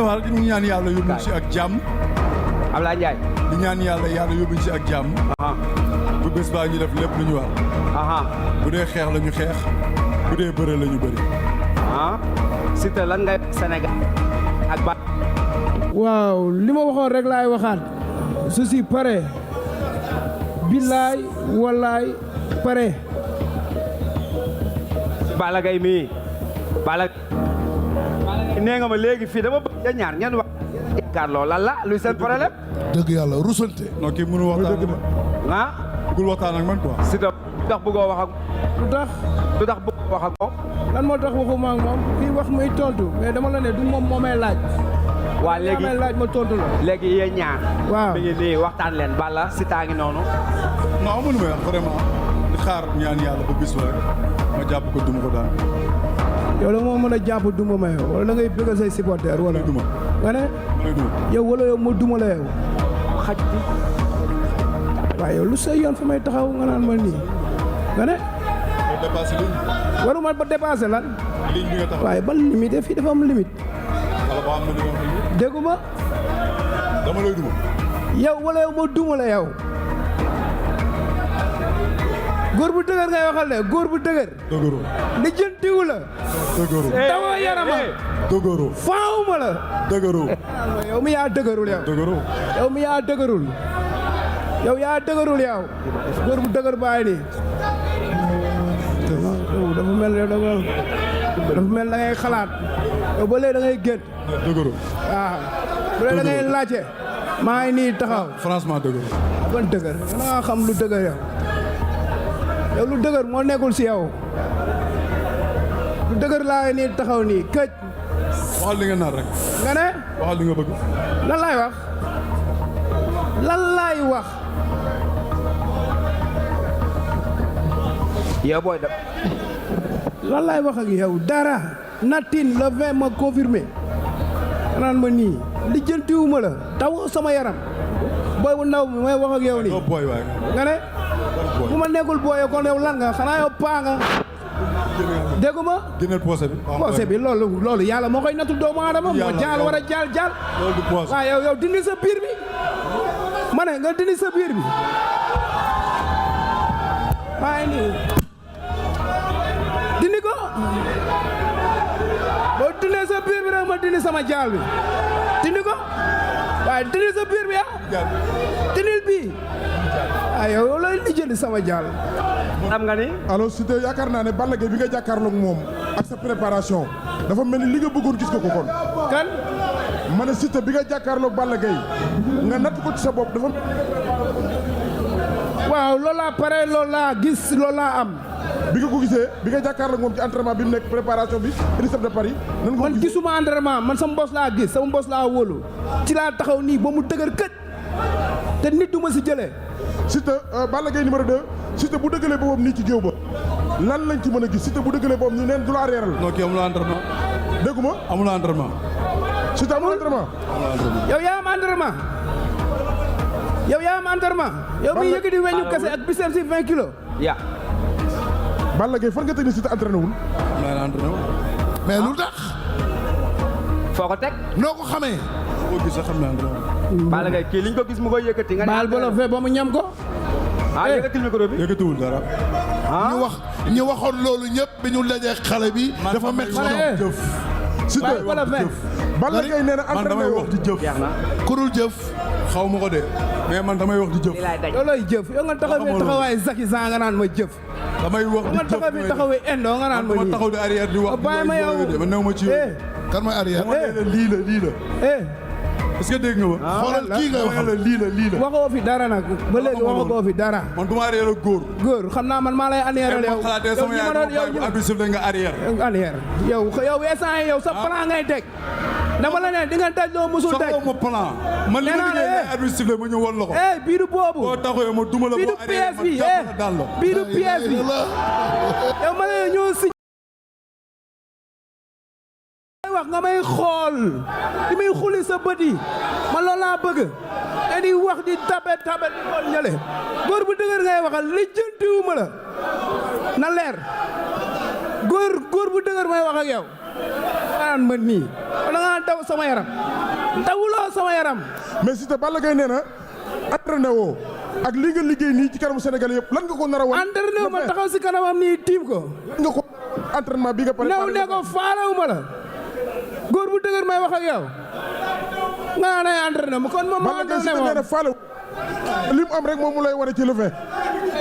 ñëwaat di ñaan yàlla yóbbu ci ak jàmm. Ablaye Ndiaye. di ñaan yàlla yóbbu ci ak jàmm. bu bés baa ñu def lépp lu ñu war. bu dee xeex la ñu xeex. bu dee bëre la ñu bëri. Siteu lan ngay Sénégal ak ba. waaw li ma waxoon rek laay waxaat. je suis prêt. billaay wallaay pare. Balla Gaye mii Balla nee nga ma léegi fii dama bëgg ya ñaar ngeen wax jàkkaarloo lan la luy seen problème. dëgg yàlla rusante. non kii mënu waxtaan ak man. bëggul waxtaan ak man quoi. Siteu tax bëggoo wax ak. lu tax bëggoo wax ak moom. lan moo tax waxuma ak moom kii wax muy tontu mais dama la ne du moom moo may laaj. waa léegi may laaj ma tontu la. léegi yéen ñaar. waaw mi ngi nii waxtaan leen Balla Siteu ngi noonu. non amul may wax vraiment di xaar ñaan yàlla ba bis ba rek ma jàpp ko duma ko daan. yow la moo mën a jàpp duma ma yow wala da ngay bëgg say supporter wala duma nga ne yow wala yow ma duma la yow xaj bi waaye yow lu sa yoon fa may taxaw nga naan ma nii nga ne dépassé ligne waruma ba dépassé lan ligne bi nga taxaw waaye ban limite fii dafa am limite wala ba am na li nga déggu ma dama lay duma yow wala yow ma duma la yow góor bu dëgër ngay waxal ne góor bu dëgër. dëgëru. li jëntiwu la. dëgëru. dama yarama. dëgëru. faawuma la. dëgëru. yow mi yaa dëgërul yow. dëgëru. yow mi yaa dëgërul. yow yaa dëgërul yow. góor bu dëgër bàyyi nii. dafa mel ne dafa mel da ngay xalaat. yow ba léegi da ngay gént. dëgëru. waaw. bu dee da ngay laajte. maa ngi nii taxaw. franchement dëgëru. ban dëgër da nga xam lu dëgër yow. yow lu dëgër moo nekkul si yow lu dëgër laa nii taxaw nii këj. waxal li nga nar rek. nga ne. waxal li nga bëgg. lan laay wax. lan laay wax. yow booy dem. lan laay wax ak yow dara. natin le 20 ma confirmé. naan ma nii lijjantiwuma la. taw sama yaram. booy bu ndaw bi may wax ak yow nii. doo booy waay. nga ne. bu ma nekkul booyee kon yow lan nga xanaa yow paa nga. déggu ma. génneel poosé bi. poosé bi loolu yàlla moo koy nattu doomu aadama. moo jaal war a jaal. loolu du poosé. waaw yow dindi sa biir bi. ma ne nga dindi sa biir bi. maa ngi nii. dindi ko. boo dindee sa biir bi rek ma dindi sama jaal bi. dindi ko. waaye dindi sa biir bi ah. dindil bii. yow lay lijjanti sama jaal. am nga ni. alors Siteu yaakaar naa ne Balla Gaye bi nga jàkkaarloog moom ak sa préparation dafa mel ni li nga bëggoon gis nga ko kon. kan. ma ne Siteu bi nga jàkkaarloog Balla Gaye nga natt ko ci sa bopp dafa. waaw loolu laa pare loolu laa gis loolu laa am. bi nga ko gisee bi nga jàkkaarloog moom ci entraînement bi mu nekk préparation bi INSEP de Paris. nan nga ko man gisuma entraînement man sama bos laa gis sama bos laa wóolu. ci laa taxaw nii ba mu dëgër kët. te nit du ma si jëlee. Siteu Balla Gaye numéro 2 Siteu bu dëggalee boppam nii ci géew ba lan lañ ci mën a gis Siteu bu dëggalee boppam ñu neen du la reeral. non kii amul entraînement. déggu ma amul entraînement. Siteu amul entraînement. yow yaa am entraînement. yow yaa am entraînement. yow mi yëg di weñu kese ak biceps si 20 kilos. ya Balla Gaye fan nga teg ni Siteu entraîné wul. am naa entraîné. mais lu tax. foo ko teg. noo ko xamee. boo gis sax xam naa entraîné. Balla Gaye kii liñ ko gis mu koy yëkkati nga. baal ba la fee ba mu ñam ko. yëkkatil micro bi. yëkkatiwul dara. ñu waxoon loolu ñëpp bi ñu dajee xale bi. dafa métti man damay jëf. Siteu wala fee. Balla Gaye nee na man entraîné damay woo. wax di jëf. jeex na. kurul jëf. xaw ma ko de mais man damay wax di jëf. lii laay daj. loolooy jëf yow nga taxaw fi taxawaay Zaki Sa nga naan ma jëf. damay wax di nga jëf taxaw fi taxawee Endo nga naan ma man nii. ma taxaw di arrière di wax. bàyyi ma yow man néew ma ci yow. kan mooy arrière. dama ne la lii la. est-ce que dégg nga ma. xoolal kii nga wax la lii la. waxoo fi dara nag ba léegi waxoo fi dara. man du ma arrière ak góor. góor xam naa man maa lay arrière yow. xalaatee sama yaay dama bàyyi bu abusif la nga arrière. arrière yow instant yi yow sa plan ngay teg. dama la ne di nga daj loo musul daj. soxla ma plan. man li ma liggéey ne abusif la ma ñëw woon la ko. bii du boobu. boo taxawee ma duma la bii du boo arrière pièce bi ma jàpp la daal la. bii du pièce bi. yow ma ne ñoo si. wax nga may xool di may xuli sa bët yi man loolu laa bëgg te di wax di tabet di xool ñële góor bu dëgër ngay waxal lijjantiwuma la na leer góor bu dëgër may wax ak yow naan ma nii da ngaa daw sama yaram dawuloo sama yaram. mais Siteu Balla Gaye nee na entraîné woo ak li nga liggéey nii ci kanamu Sénégal yëpp lan nga ko nar a wan. entraîné wu ma taxaw si kanamam nii tiim ko. lan nga ko entraînement bi nga pare. new ne ko faalewu ma la góor bu dëgër may wax ak yow nga nay entraîné ma kon moom Balla Gaye Siteu nee na faalewu li mu am rek moom mu lay wane ci le fait.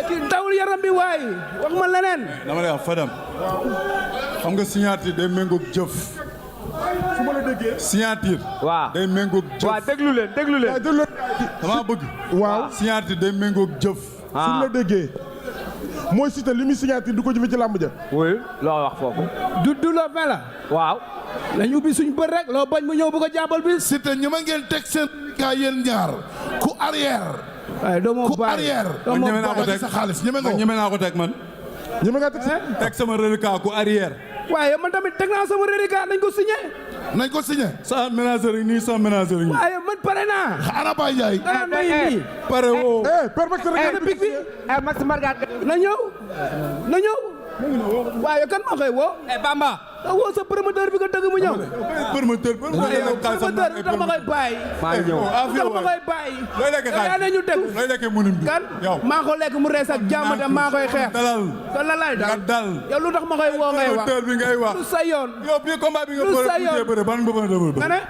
kii dawul yaram bi waay wax ma leneen. dama lay wax Fadam xam nga signature day méngoog jëf. su ma la déggee. signature. waaw day méngoog jëf. waaw déglu leen déglu leen. dama bëgg. waaw signature day méngoog jëf. su la déggee mooy Siteu li muy signature du ko jëfee ci làmb ja. oui loo wax foofu. du la fin la. waaw. nañ ubbi suñ bët rek loo bañ mu ñëw bu ko jàppal bi. Siteu ñi ma ngeen teg seen gaa yéen ñaar ku arrière. waaye doo ma ku bàyyi arrière. man ñeme naa ko teg sa xaalis ñeme nga man ñeme naa ko teg man. ñi ma nga teg teg sama reliquat ku arrière. waaye man tamit teg naa sama reliquat nañ ko signé. nañ ko signé. sans ménageur yi nii sans ménageur yi nii. waaye man pare naa. ana Baye Ndiaye. nga naan may nii. pare woo. Père Max rek ana big bi Max Mbargane. na ñëw na ñëw. waaye kan moo koy woo. Bamba. nga woo sa promoteur bi nga dëgg mu ñëw. promoteur waaye yow promoteur bi tax ma koy bàyyi. maa ngi ñëw. tax ma koy bàyyi. looy lekk xaalis yaa ne ñu tegu. looy lekkee munim bi. kan yow maa ko lekk mu rees ak jàmm te maa koy xeex. dalal kon la lay nga dal. dal. yow lu tax ma koy woo ngay wax. promoteur bi ngay wax. lu sa yoon. yow bii combat bi nga Lu sa yoon. mujjee bëre ban promoteur moo nga ne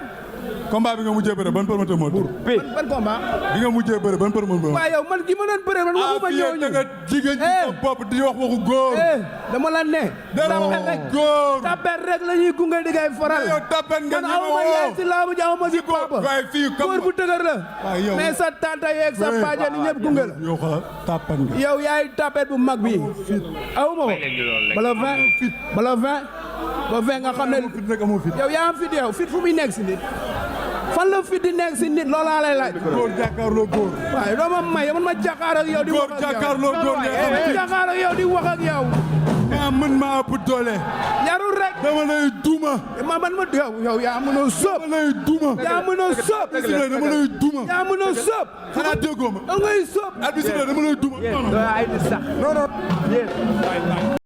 combat bi nga mujjee bëre ban promoteur moo ban combat. bi nga mujjee bëre ban promoteur waaye yow man ki ma doon bëree man waxuma ñooñu. da nga jigéen ci sa bopp di wax waxu góor. dama la ne. dara tapet rek góor. tapet rek la ñuy gunge di ngay faral. yow tapet nga man ñu awuma yaay si laabu ji awuma si papa. waaye fii góor bu dëgër la. waaye yow mais sa tante yeeg sa bàjjen ñëpp gunge la. yow xoolal tapet nga. yow yaay tapet bu mag bi awuma ko. bala 20 ba 20 nga xam ne fit rek amoo fit. yow yaa am fit yow fit fu muy nekk si nit. fan la fit di nekk si nit loolaa lay laaj. góor jàkkaarloo góor. waaye doo ma may man ma jàkkaar ak yow di wax ak yow. góor jàkkaarloo góor nga xam ma jàkkaar ak yow di wax ak yow. maa mën maa ëpp doole. yarul rek. dama lay duma. man yow yaa mënoo sóob. dama lay duma. yaa mënoo sóob. dama lay duma. yaa mënoo sóob. xanaa déggoo ma. da ngay sóob. arbitre dama lay duma. yéen doo ay sax. non non.